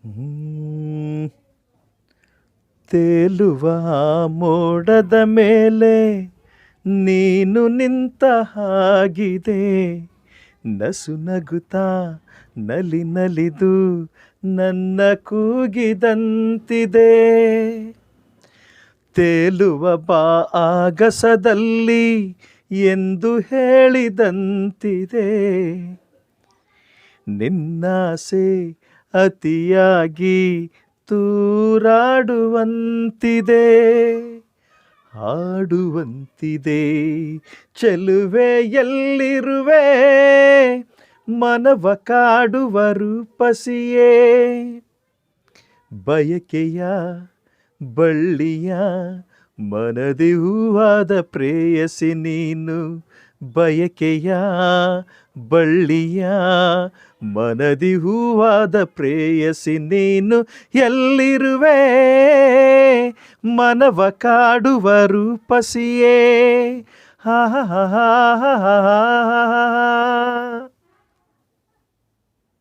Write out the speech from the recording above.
ಹ್ಮ್. ತೇಲುವ ಮೋಡದ ಮೇಲೆ ನೀನು ನಿಂತ ಹಾಗಿದೆ, ನಸು ನಗುತ್ತಾ ನಲಿ ನಲಿದು ನನ್ನ ಕೂಗಿದಂತಿದೆ. ತೇಲುವ ಬಾ ಆಗಸದಲ್ಲಿ ಎಂದು ಹೇಳಿದಂತಿದೆ, ನಿನ್ನಾಸೆ ಅತಿಯಾಗಿ ತೂರಾಡುವಂತಿದೆ, ಹಾಡುವಂತಿದೆ. ಚೆಲುವೆ ಎಲ್ಲಿರುವೆ, ಮನವ ಕಾಡುವ ರೂಪಸಿಯೇ, ಬಯಕೆಯ ಬಳ್ಳಿಯ ಮನದಿ ಹೂವಾದ ಪ್ರೇಯಸಿ ನೀನು, ಬಯಕೆಯ ಬಳ್ಳಿಯ ಮನದಿ ಹೂವಾದ ಪ್ರೇಯಸಿ ನೀನು. ಎಲ್ಲಿರುವೆ ಮನವ ಕಾಡುವ ರೂಪಸಿಯೇ, ಹಾ ಹಾ ಹಾ ಹಾ ಹಾ.